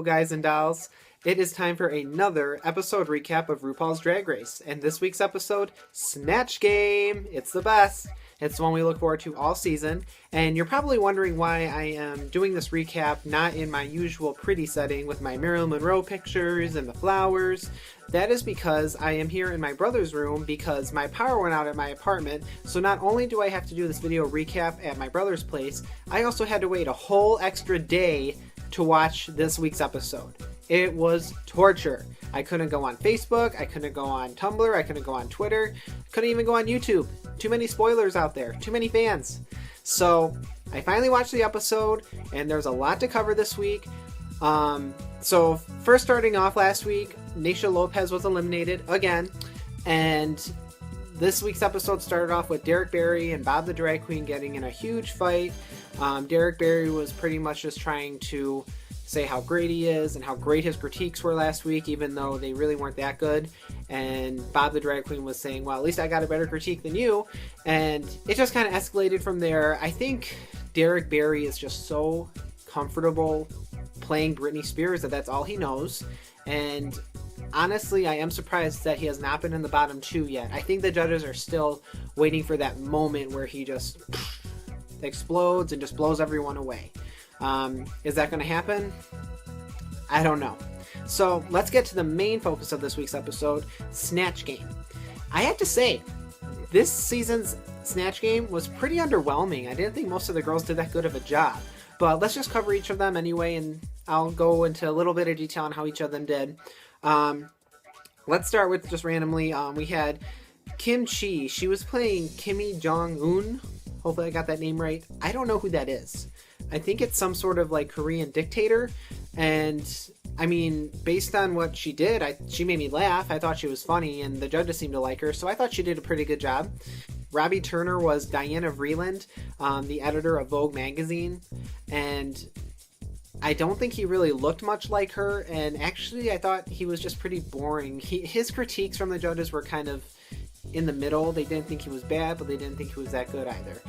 guys and dolls. It is time for another episode recap of RuPaul's Drag Race. And this week's episode, Snatch Game. It's the best. It's the one we look forward to all season. And you're probably wondering why I am doing this recap not in my usual pretty setting with my Marilyn Monroe pictures and the flowers. That is because I am here in my brother's room because my power went out at my apartment. So not only do I have to do this video recap at my brother's place, I also had to wait a whole extra day to watch this week's episode. It was torture. I couldn't go on Facebook, I couldn't go on Tumblr, I couldn't go on Twitter, couldn't even go on YouTube. Too many spoilers out there, too many fans. So I finally watched the episode, and there's a lot to cover this week. So first starting off last week, Naysha Lopez was eliminated again, and this week's episode started off with Derek Barry and Bob the Drag Queen getting in a huge fight. Derek Barry was pretty much just trying to say how great he is and how great his critiques were last week, even though they really weren't that good. And Bob the Drag Queen was saying, well, at least I got a better critique than you. And it just kind of escalated from there. I think Derek Barry is just so comfortable playing Britney Spears that that's all he knows. And honestly, I am surprised that he has not been in the bottom two yet. I think the judges are still waiting for that moment where he just explodes and just blows everyone away. Is that going to happen? I don't know. So let's get to the main focus of this week's episode, Snatch Game. I have to say, this season's Snatch Game was pretty underwhelming. I didn't think most of the girls did that good of a job. But let's just cover each of them anyway, and I'll go into a little bit of detail on how each of them did. Let's start with just randomly, we had Kim Chi. She was playing Kimmy Jong-un. Hopefully I got that name right. I don't know who that is. I think it's some sort of like Korean dictator, and I mean, based on what she did, she made me laugh. I thought she was funny, and the judges seemed to like her, so I thought she did a pretty good job. Robbie Turner was Diana Vreeland, the editor of Vogue magazine, and I don't think he really looked much like her, and actually I thought he was just pretty boring. His critiques from the judges were kind of in the middle. They didn't think he was bad, but they didn't think he was that good either.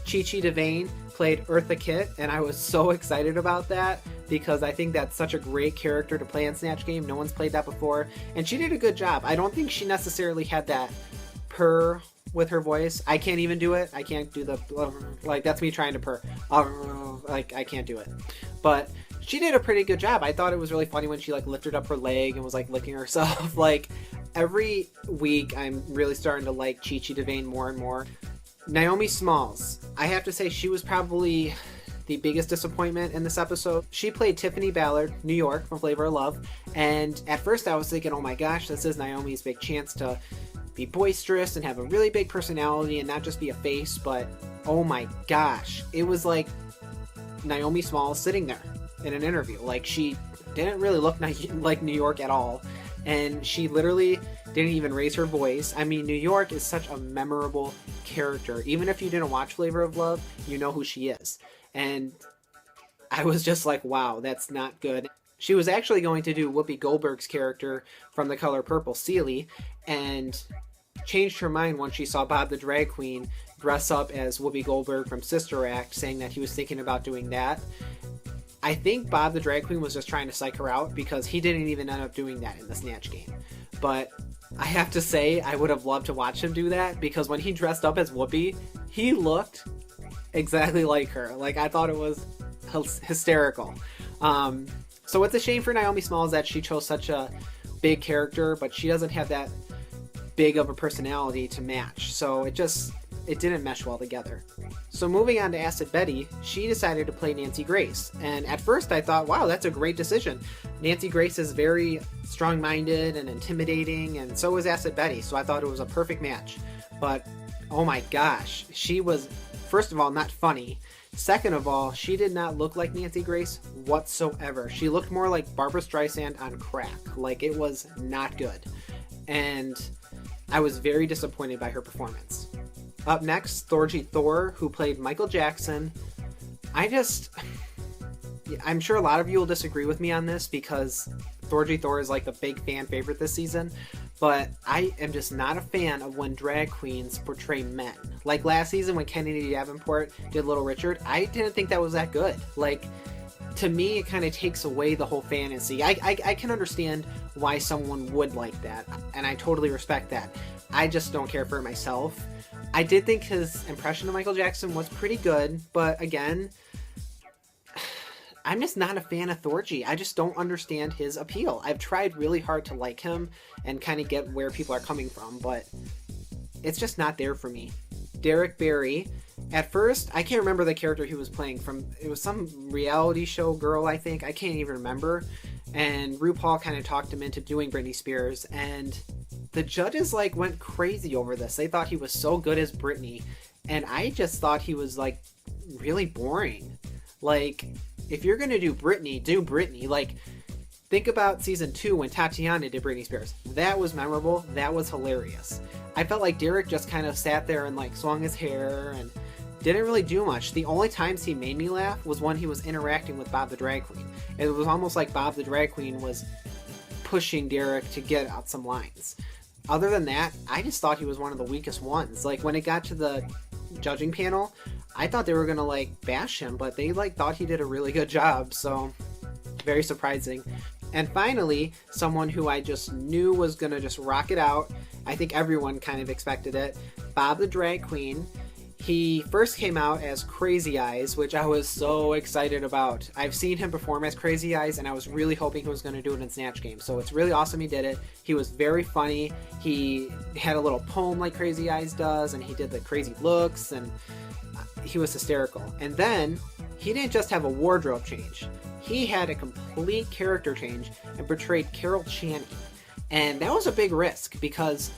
Chi Chi DeVayne played Eartha Kitt, and I was so excited about that because I think that's such a great character to play in Snatch Game. No one's played that before, and she did a good job. I don't think she necessarily had that purr with her voice. I can't even do it. I can't do the, like, that's me trying to purr. Like, I can't do it. But she did a pretty good job. I thought it was really funny when she, like, lifted up her leg and was, like, licking herself. Like, every week I'm really starting to like Chi Chi DeVayne more and more. Naomi Smalls. I have to say she was probably the biggest disappointment in this episode. She played Tiffany Ballard, New York, from Flavor of Love. And at first I was thinking, oh my gosh, this is Naomi's big chance to be boisterous and have a really big personality and not just be a face. But oh my gosh, it was like Naomi Smalls sitting there in an interview. Like, she didn't really look like New York at all. And she literally didn't even raise her voice. I mean, New York is such a memorable character. Even if you didn't watch Flavor of Love, you know who she is. And I was just like, wow, that's not good. She was actually going to do Whoopi Goldberg's character from The Color Purple, Celie, and changed her mind when she saw Bob the Drag Queen dress up as Whoopi Goldberg from Sister Act, saying that he was thinking about doing that. I think Bob the Drag Queen was just trying to psych her out because he didn't even end up doing that in the Snatch Game. But I have to say, I would have loved to watch him do that because when he dressed up as Whoopi, he looked exactly like her. Like, I thought it was hysterical. So it's a shame for Naomi Smalls that she chose such a big character, but she doesn't have that big of a personality to match. So it didn't mesh well together. So moving on to Acid Betty, she decided to play Nancy Grace. And at first I thought, wow, that's a great decision. Nancy Grace is very strong-minded and intimidating, and so is Acid Betty. So I thought it was a perfect match. But oh my gosh, she was, first of all, not funny. Second of all, she did not look like Nancy Grace whatsoever. She looked more like Barbra Streisand on crack. Like, it was not good. And I was very disappointed by her performance. Up next, Thorgy Thor, who played Michael Jackson. I'm sure a lot of you will disagree with me on this because Thorgy Thor is like the big fan favorite this season, but I am just not a fan of when drag queens portray men. Like last season when Kennedy Davenport did Little Richard, I didn't think that was that good. Like, to me, it kind of takes away the whole fantasy. I can understand why someone would like that, and I totally respect that. I just don't care for it myself. I did think his impression of Michael Jackson was pretty good, but again, I'm just not a fan of Thorgy. I just don't understand his appeal. I've tried really hard to like him and kind of get where people are coming from, but it's just not there for me. Derek Barry, at first, I can't remember the character he was playing from. It was some reality show girl, I think. I can't even remember. And RuPaul kind of talked him into doing Britney Spears, and the judges like went crazy over this. They thought he was so good as Britney, and I just thought he was like really boring. Like, if you're gonna do Britney, do Britney. Like, think about season 2 when Tatiana did Britney Spears. That was memorable. That was hilarious. I felt like Derek just kind of sat there and like swung his hair and didn't really do much. The only times he made me laugh was when he was interacting with Bob the Drag Queen. It was almost like Bob the Drag Queen was pushing Derek to get out some lines. Other than that, I just thought he was one of the weakest ones. Like, when it got to the judging panel, I thought they were gonna like bash him, but they like thought he did a really good job, so very surprising. And finally, someone who I just knew was gonna just rock it out. I think everyone kind of expected it. Bob the Drag Queen. He first came out as Crazy Eyes, which I was so excited about. I've seen him perform as Crazy Eyes, and I was really hoping he was going to do it in Snatch Game. So it's really awesome he did it. He was very funny. He had a little poem like Crazy Eyes does, and he did the crazy looks, and he was hysterical. And then he didn't just have a wardrobe change. He had a complete character change and portrayed Carol Channing. And that was a big risk because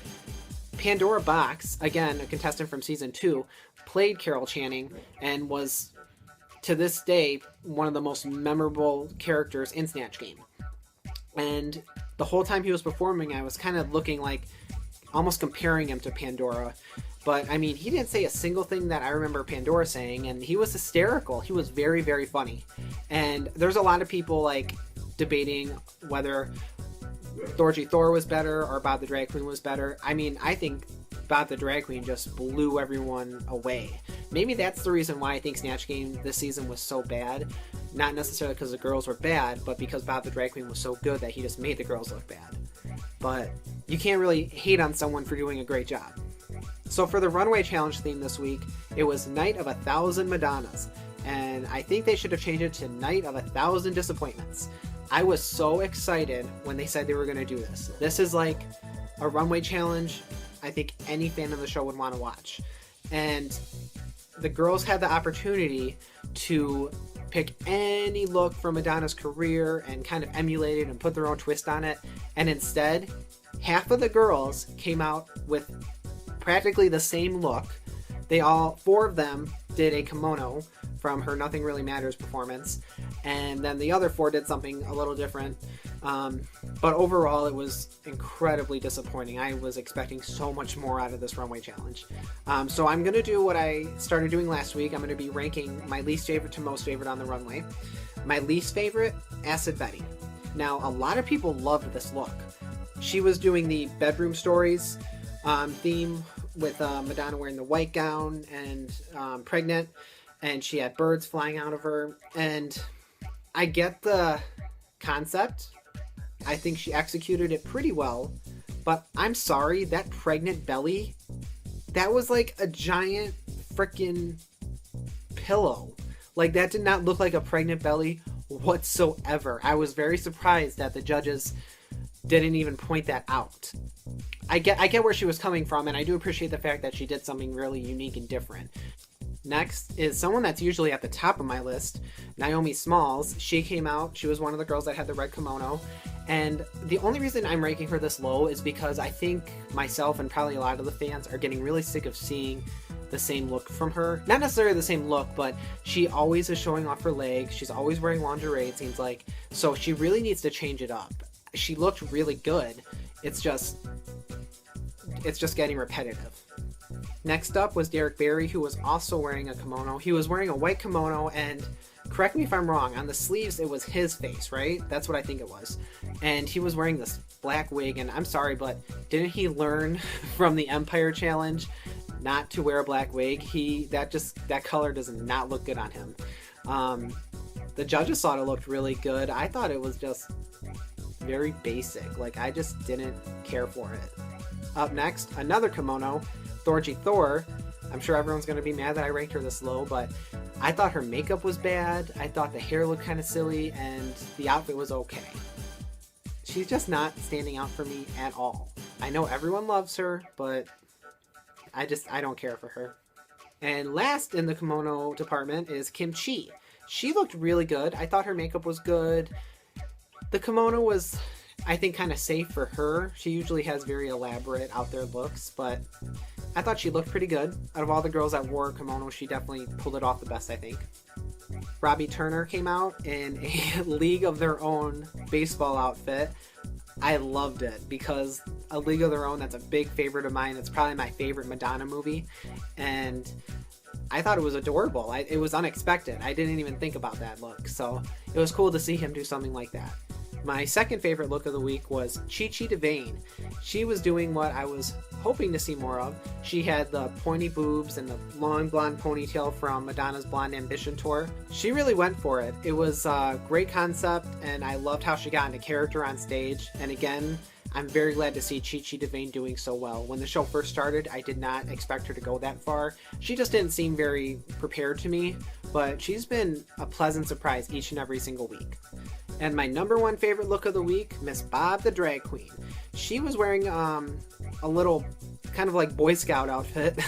Pandora Box, again, a contestant from season 2, played Carol Channing and was, to this day, one of the most memorable characters in Snatch Game. And the whole time he was performing, I was kind of looking like, almost comparing him to Pandora. But, I mean, he didn't say a single thing that I remember Pandora saying, and he was hysterical. He was very, very funny. And there's a lot of people, like, debating whether Thorgy Thor was better or Bob the Drag Queen was better. I mean, I think Bob the Drag Queen just blew everyone away. Maybe that's the reason why I think Snatch Game this season was so bad. Not necessarily because the girls were bad, but because Bob the Drag Queen was so good that he just made the girls look bad. But you can't really hate on someone for doing a great job. So for the Runway Challenge theme this week, it was Night of 1,000 Madonnas. And I think they should have changed it to Night of 1,000 Disappointments. I was so excited when they said they were going to do this. This is like a runway challenge I think any fan of the show would want to watch. And the girls had the opportunity to pick any look from Madonna's career and kind of emulate it and put their own twist on it. And instead, half of the girls came out with practically the same look. Four of them did a kimono from her Nothing Really Matters performance, and then the other 4 did something a little different. But overall, it was incredibly disappointing. I was expecting so much more out of this runway challenge. So I'm going to do what I started doing last week. I'm going to be ranking my least favorite to most favorite on the runway. My least favorite, Acid Betty. Now, a lot of people loved this look. She was doing the Bedroom Stories theme with Madonna wearing the white gown and pregnant, and she had birds flying out of her. And I get the concept. I think she executed it pretty well, but I'm sorry, that pregnant belly, that was like a giant freaking pillow. Like, that did not look like a pregnant belly whatsoever. I was very surprised that the judges didn't even point that out. I get where she was coming from, and I do appreciate the fact that she did something really unique and different. Next is someone that's usually at the top of my list, Naomi Smalls. She came out, she was one of the girls that had the red kimono, and the only reason I'm ranking her this low is because I think myself and probably a lot of the fans are getting really sick of seeing the same look from her. Not necessarily the same look, but she always is showing off her legs, she's always wearing lingerie, it seems like, so she really needs to change it up. She looked really good, it's just getting repetitive. Next up was Derek Barry, who was also wearing a kimono. He was wearing a white kimono, and correct me if I'm wrong, on the sleeves it was his face, right? That's what I think it was. And he was wearing this black wig, and I'm sorry, but didn't he learn from the Empire Challenge not to wear a black wig? That color does not look good on him. The judges thought it looked really good. I thought it was just very basic. Like, I just didn't care for it. Up next, another kimono, Thorgy Thor. I'm sure everyone's going to be mad that I ranked her this low, but I thought her makeup was bad. I thought the hair looked kind of silly, and the outfit was okay. She's just not standing out for me at all. I know everyone loves her, but I don't care for her. And last in the kimono department is Kim Chi. She looked really good. I thought her makeup was good. The kimono was, I think, kind of safe for her. She usually has very elaborate out there looks, but I thought she looked pretty good. Out of all the girls that wore kimono, she definitely pulled it off the best, I think. Robbie Turner came out in a League of Their Own baseball outfit. I loved it because A League of Their Own, that's a big favorite of mine. It's probably my favorite Madonna movie, and I thought it was adorable. It was unexpected. I didn't even think about that look, so it was cool to see him do something like that. My second favorite look of the week was Chi Chi DeVayne. She was doing what I was hoping to see more of. She had the pointy boobs and the long blonde ponytail from Madonna's Blonde Ambition tour. She really went for it. It was a great concept, and I loved how she got into character on stage. And again, I'm very glad to see Chi Chi DeVayne doing so well. When the show first started, I did not expect her to go that far. She just didn't seem very prepared to me, but she's been a pleasant surprise each and every single week. And my number one favorite look of the week, Miss Bob the Drag Queen. She was wearing a little kind of like Boy Scout outfit,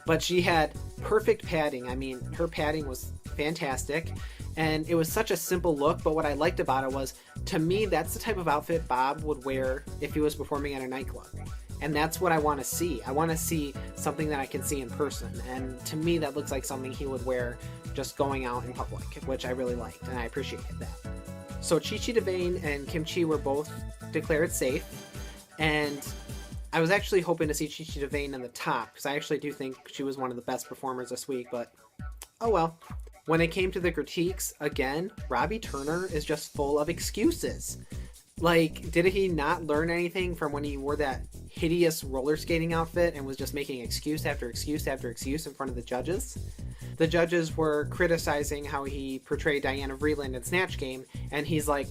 but she had perfect padding. I mean, her padding was fantastic, and it was such a simple look, but what I liked about it was, to me, that's the type of outfit Bob would wear if he was performing at a nightclub. And that's what I want to see. I want to see something that I can see in person, and to me, that looks like something he would wear just going out in public, which I really liked, and I appreciated that. So Chi Chi DeVayne and Kim Chi were both declared safe, and I was actually hoping to see Chi Chi DeVayne in the top, because I actually do think she was one of the best performers this week, but oh well. When it came to the critiques, again, Robbie Turner is just full of excuses. Like, did he not learn anything from when he wore that hideous roller skating outfit and was just making excuse after excuse after excuse in front of the judges? The judges were criticizing how he portrayed Diana Vreeland in Snatch Game, and he's like,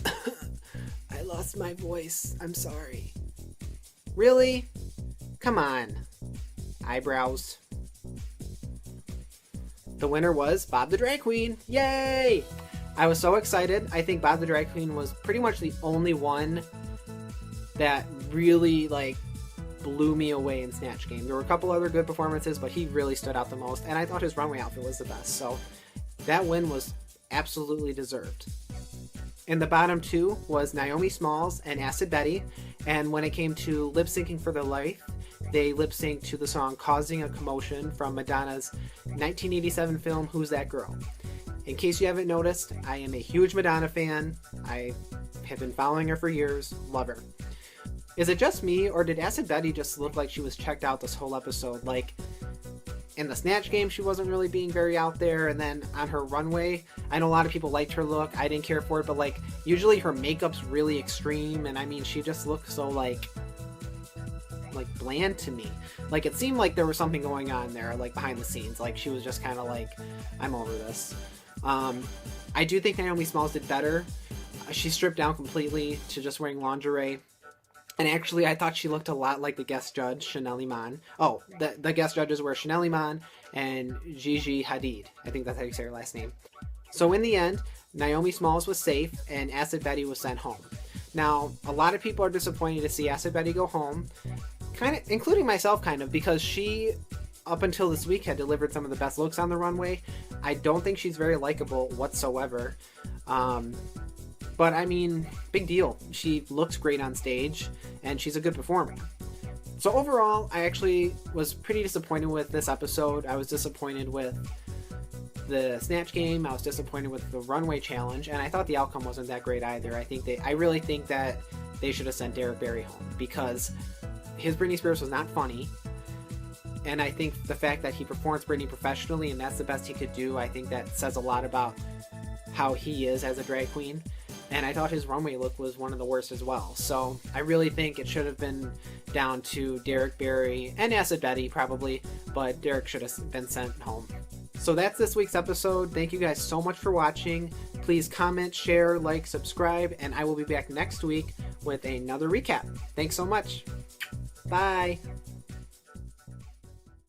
I lost my voice, I'm sorry. Really? Come on. Eyebrows. The winner was Bob the Drag Queen. Yay! I was so excited. I think Bob the Drag Queen was pretty much the only one that really, blew me away in Snatch Game. There were a couple other good performances, but he really stood out the most, and I thought his runway outfit was the best, so that win was absolutely deserved. In the bottom two was Naomi Smalls and Acid Betty, and when it came to lip-syncing for their life, they lip-synced to the song Causing a Commotion from Madonna's 1987 film Who's That Girl? In case you haven't noticed, I am a huge Madonna fan. I have been following her for years. Love her. Is it just me, or did Acid Betty just look like she was checked out this whole episode? Like, in the Snatch Game, she wasn't really being very out there, and then on her runway, I know a lot of people liked her look. I didn't care for it, but, usually her makeup's really extreme, and I mean, she just looked so, bland to me. It seemed like there was something going on there, behind the scenes. She was just kind of I'm over this. I do think Naomi Smalls did better. She stripped down completely to just wearing lingerie. And actually, I thought she looked a lot like the guest judge, Chanel Iman. Oh, the guest judges were Chanel Iman and Gigi Hadid. I think that's how you say her last name. So in the end, Naomi Smalls was safe and Acid Betty was sent home. Now, a lot of people are disappointed to see Acid Betty go home, kind of, including myself, because she, up until this week, had delivered some of the best looks on the runway. I don't think she's very likable whatsoever. But I mean, big deal. She looks great on stage, and she's a good performer. So overall, I actually was pretty disappointed with this episode. I was disappointed with the Snatch Game. I was disappointed with the Runway Challenge, and I thought the outcome wasn't that great either. I really think that they should have sent Derek Barry home, because his Britney Spears was not funny. And I think the fact that he performs Britney professionally, and that's the best he could do, I think that says a lot about how he is as a drag queen. And I thought his runway look was one of the worst as well. So I really think it should have been down to Derek Barry and Acid Betty probably, but Derek should have been sent home. So that's this week's episode. Thank you guys so much for watching. Please comment, share, like, subscribe, and I will be back next week with another recap. Thanks so much. Bye.